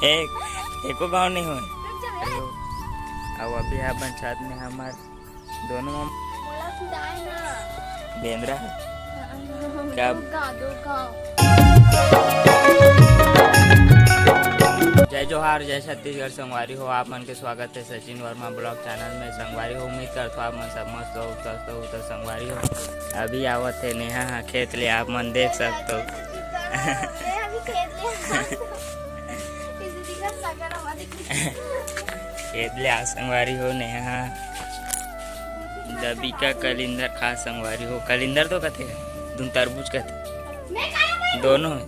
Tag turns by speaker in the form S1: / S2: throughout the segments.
S1: एको गाँव नहीं हुए। अब अभी अपन छत में हमार दोनों बेंद्रा है क्या? जय जोहार, जय छत्तीसगढ़। संगवारी हो, आप मन के स्वागत है सचिन वर्मा ब्लॉग चैनल में। संगवारी हो, उम्मीद करता हूँ आप मन सब मस्त हो, स्वस्थ हो। तो संगवारी हो अभी आवत है नेहा खेत ले, आप मन देख सकते हो। खेत ले आ संगवारी हो नेहा दबी का कलिंदर खा संगवारी हो। कलिंदर तो कथे तुम तरबूज कथे दोनों है।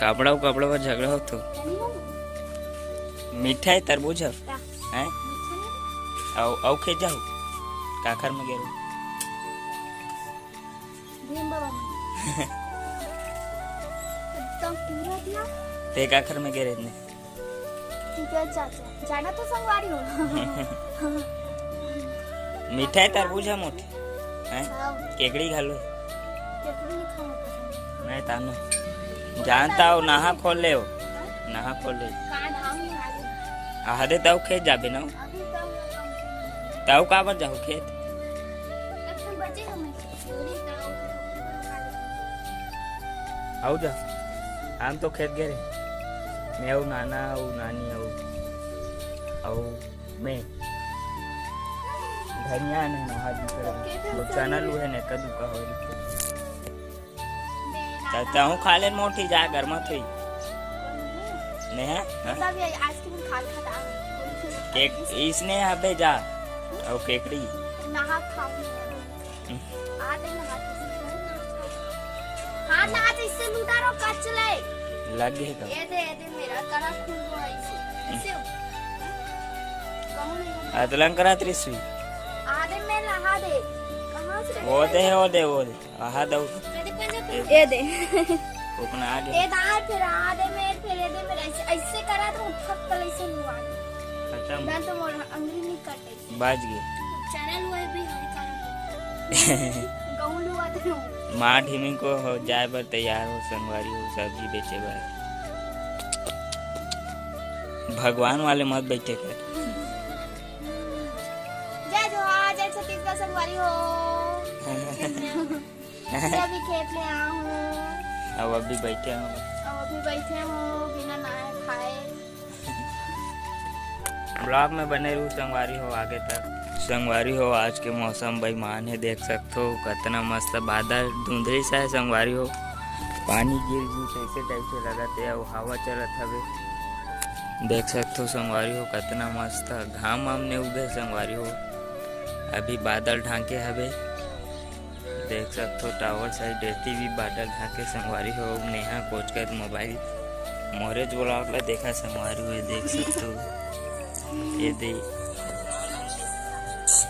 S1: कपड़ा पर झगड़ा हो तो मीठा है तरबूज है औ खे जाओ काखर में गेरो ते काखर में गेरे ने
S2: जाना तो संगवारी हो।
S1: मीठा है तरबूज है मोटे हैं केकड़ी घालो नहीं तानो जानता हो नहा खोल ले हो नहा खोल ले आधे ताऊ खेत जाबे ना ताऊ काबर जाओ खेत आओ जा हम तो खेत गए मैं और नाना और नानी और मैं धनिया ने नहा दी वो चना लू है ने कदू का हो चाहता हूँ खा ले मोटी जा घर मत हुई नहीं है केक इसने यहाँ पे जा और केकड़ी
S2: नहा इससे लूटा रो कच ले
S1: लग गए
S2: ये दे मेरा कड़ा खून हुआ इसे
S1: अतलंकरा त्रिसवी
S2: आधे में नहा दे कहां से
S1: वो दे आहा दो
S2: ये दे
S1: ओपना आगे
S2: ये दार फिर आधे में फिर ये दे मेरा ऐसे करा तो फट तले से हुआ
S1: खत्म
S2: मैं तो मोर अंगली नहीं कटे
S1: बाज गए
S2: चैनल हुआ भी हरी करा गहूं हुआ तो
S1: माँ ढीमी को हो जाए पर तैयार हो संगवारी हो सब्जी बेचे बर भगवान वाले मत बैठे कर
S2: जय जोहार, जय छत्तीसगढ़ संगवारी हो। अभी खेत ले आया हूँ
S1: अब अभी बैठे हो
S2: बिना नहाए खाए।
S1: ब्लॉग में बने रहूं संगवारी हो आगे तक। संगवारी हो आज के मौसम बेईमान है, देख सकते हो कितना मस्त बादल धुंधली सा है। संगवारी हो पानी गिर ऐसे टाइप से लगते है, हवा चलत हवे देख सकते हो। संगवारी हो कितना मस्त घाम ने उगे संगवारी हो अभी बादल ढांके हवे देख सकते हो। टावर साइड रहती भी बादल ढाके संगवारी हो। नेहा कोच का मोबाइल मोरेज ब्लॉग ला देखा संगवारी हो देख सकते हो। ये दे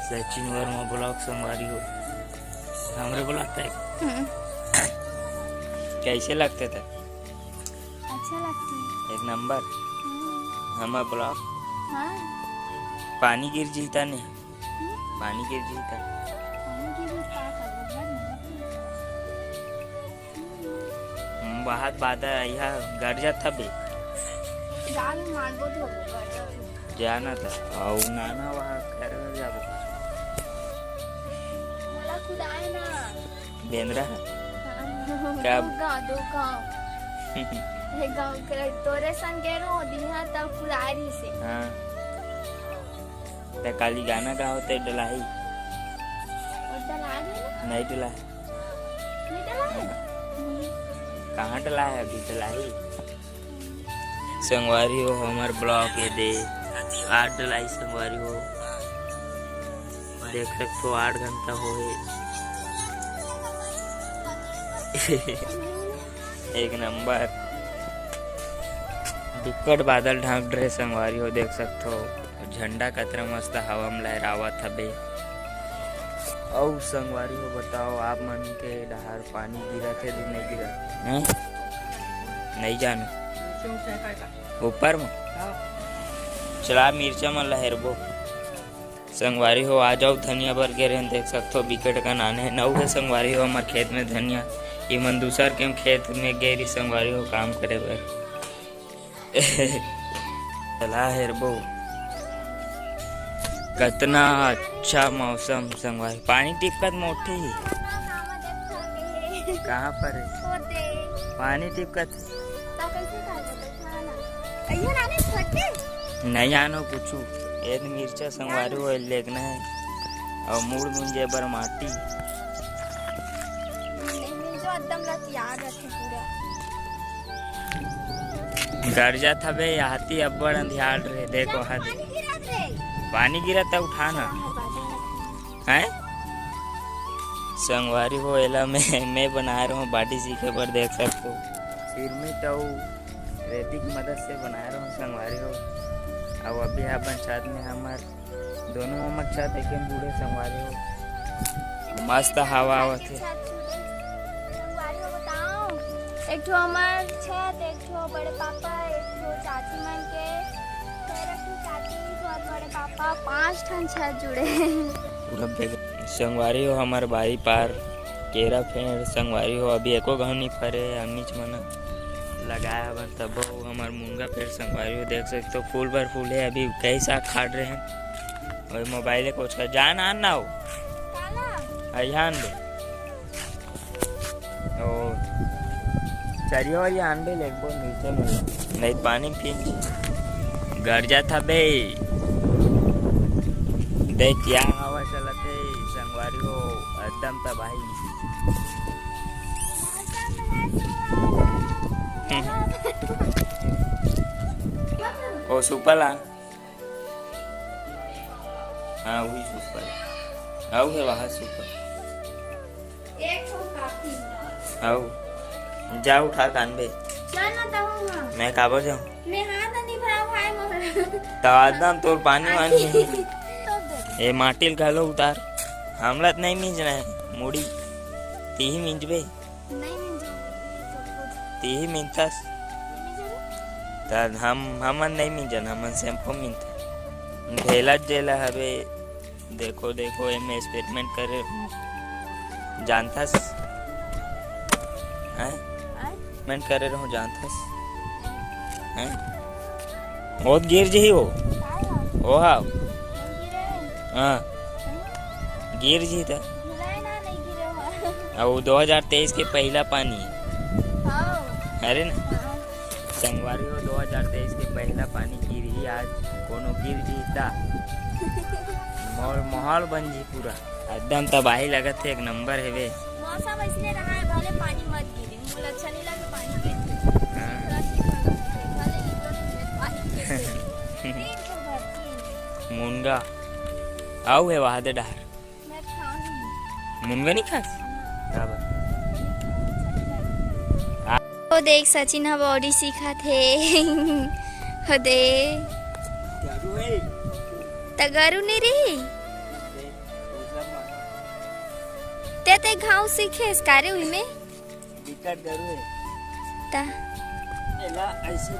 S1: सचिन वर्मा ब्लॉग संगवारी हो हमरे ब्लॉग था कैसे लगते थे?
S2: अच्छा लगती
S1: एक नंबर हमारा ब्लॉग।
S2: हाँ
S1: पानी गिर जीता नहीं पानी गिर जीता बहुत बादल यहाँ गरजत था बे जाना था और नाना वहाँ खैर जाबो बेंद्रा क्या
S2: गाँव तोरे संगे रो दिहा तब कुरारी से
S1: हाँ ते काली गाना का होते डलाई नहीं डला कहाँ डला है अभी डलाई संगवारी हो हमार ब्लॉग ये दे 8 डलाई संगवारी हो देख सकते हो 8 घंटा हो एक नंबर बिकट बादल ढांक रहे संगवारी हो देख सकते हो। झंडा कतरा मस्त हवा में लहरावत हबे और संगवारी हो बताओ आप मन के डहार पानी गिरा थे दूर नहीं गिरा नहीं जानो ऊपर में चला मिर्चा में लहरबो संगवारी हो आ जाओ धनिया भर के रहन देख सकते हो बिकट का नाने नौ है संगवारी हो हमारे खेत में धनिया ये मन दूसर के खेत में गई संगवारी हो काम करे बर चला हेरबो कितना अच्छा मौसम संगवारी पानी टिपकत मोटे ही कहाँ पर है पानी टिपकत नहीं आनो पूछू एक मिर्चा संगवारी हो लेगना है और मूड मुंजे बर माटी गर्जा था बे हाथी अब्बड़ अंधियाल रहे देखो हाथी पानी गिरा था उठाना है संगवारी हो एला मैं बना रहा हूँ बाटी सीखे पर देख सकते हो सिरमिट और रेती की मदद से बना रहा हूँ संगवारी हो और अभी अपन छत में हमार दोनों मम्मा छत एकदम जुड़े संगवारी हो मस्त हवा आवत है
S2: एक ठो हमार छत एक ठो बड़े पापा एक ठो चाची मन के फिर एक ठो चाची और बड़े पापा 5 ठन छत जुड़े
S1: संगवारी हो हमार बारी पार केरा फेर संगवारी हो अभी एको घाव नहीं फरे अमीच मन लगाया बन तब हमार मुंगा पेड़ संगवारी हो देख सकते हो फूल भर फूल है अभी कई साथ खाड़ रहे हैं और मोबाइल कोच का जान आन ना हो दे और चरिया और अंडे लेगो नीचे में नहीं पानी पीन गर्जा था बे देख क्या हवा चलते संगवारी हो एकदम तबाही ओ सुपर ला हाँ वही सुपर आओ है वहाँ सुपर आओ जा उठा कान बे मैं काबर जाऊँ तो आदम तोर पानी वानी ये माटिल घालो उतार हमला तो नहीं मिंजना है मुड़ी तीही मिंजबे तीही मिंथस हमन नहीं मिंजन हमन शैम्पू मिंथा ढेला जेला हवे देखो देखो एम एक्सपेरिमेंट करे जानथस हैं मैं करे रहूं जानथस हैं बहुत गिर जी हो ओ हाँ हाँ गिर जी था और 2023 के पहला पानी है अरे ना संगवारी हो 2023 के पहला पानी गिर ही आज कोनो गिर जी था माहौल बन जी पूरा एकदम तबाही लगत है एक नंबर है वे
S2: मौसम इसलिए रहा है भले पानी मत गिरे मुझे अच्छा नहीं लगा पानी गिरे
S1: मुनगा आओ है वहाँ दे डहार मुनगा नहीं खास
S2: तो देख सचिन हा बॉडी सीखा थे हो दे तगारू नहीं रही ते घाव सीखे इसकारे हुई में
S1: दिक्कत गरु है
S2: ता
S1: एला ऐसे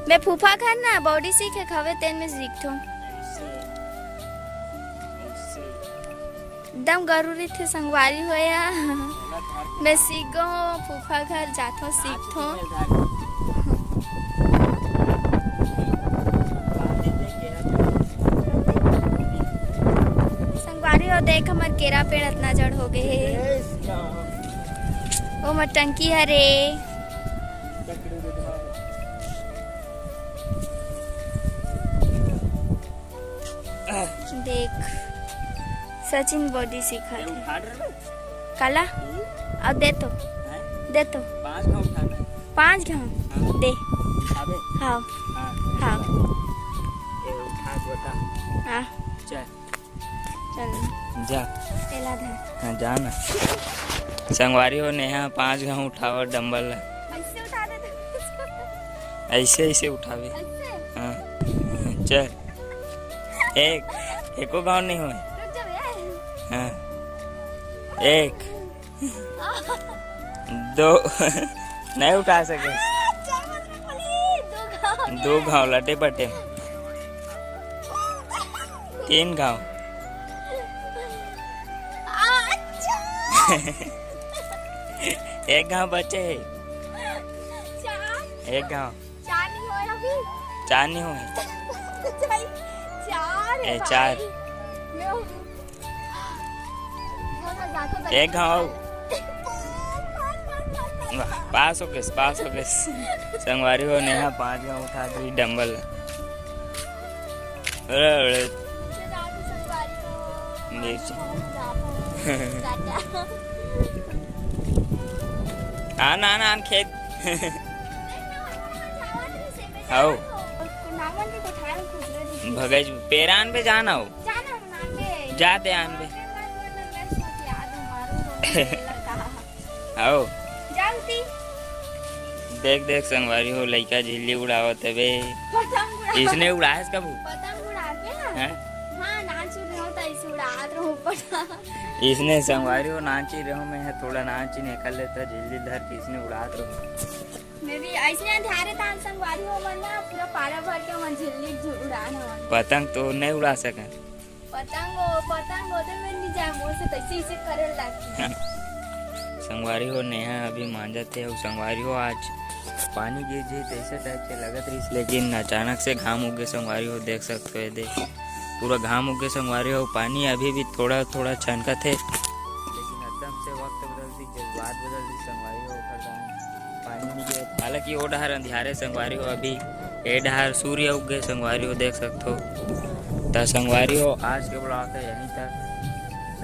S2: मैं फूफा खान ना बॉडी सीखे खावे तेन में सीखतो एकदम गरूरी थे संगवारी होया मैं सीख गो फूफा घर जाथो सीखतो संगवारी हो देख हमार केरा पेड़ इतना जड़ हो गए ओ मर टंकी हरे देख सचिन बॉडी सीखा काला अब दे तो 5 घाव दे हाँ हाँ हाँ चल
S1: जा
S2: एला धर
S1: हाँ जा ना संगवारी हो नेहा 5 घाव उठाओ डंबल
S2: ऐसे उठा दे
S1: ऐसे ऐसे उठावे हाँ चल एको गाँव नहीं हुए हाँ 1 2 नहीं उठा सके 2 घाव लटे पटे 3 घाव एक गांव बचे है,
S2: चार
S1: एक गांव
S2: चार नहीं हुए अभी।
S1: 4 नहीं हुए।
S2: चार है
S1: चार।
S2: भाई।
S1: एक गांव पास हो गए संगवारी हो नेहा 5 गांव उठा दी डंबल। मिर्ची आन खेत आओ भगज पेरान पे जाना हो जाते आन पे आओ देख संगवारी हो लइका झिल्ली उड़ावत है बे। इसने उड़ाया इसका भू
S2: पतंग उड़ा के
S1: हैं?
S2: हाँ नाच रहा था इसे उड़ात रहो पतंग।
S1: इसने संगवारी हो नाची रहो मैं थोड़ा नाची निकल लेता झिल्ली धर के इसने उड़ात रहो।
S2: मेरी ऐसे ध्यान तान संगवारी हो मन ना पूरा पारा भर के मन झिल्ली उड़ाना मन।
S1: पतंग तो नहीं उड़ा सका।
S2: पतंग होते में नहीं जाए मोर से तैसे इसे करे लगती।
S1: संगवारी हो नेहा अभी मांझा थे और संगवारी हो आज पानी गिर जी ऐसे टाइप से लगत रही, लेकिन अचानक से घाम उगे संगवारी हो देख सकते हो। देख पूरा घाम उगे संगवारी हो। पानी अभी भी थोड़ा थोड़ा छनका थे, लेकिन एकदम से वक्त बदल दी जज्बात बदल दी संगवारी हो पानी नहीं गिरे। हालांकि वो डहर अंधियारे संगवारी हो अभी ए डहर सूर्य उगे संगवारी हो देख सकते हो। तो संगवारी हो आज के ब्लॉग है यहीं तक।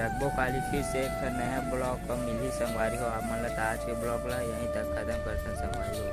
S1: रखबो काली फिर से एक नया ब्लॉग मिली संगवारी हो आप मतलब आज के ब्लॉग ला यहीं तक खत्म करते संगवारी हो।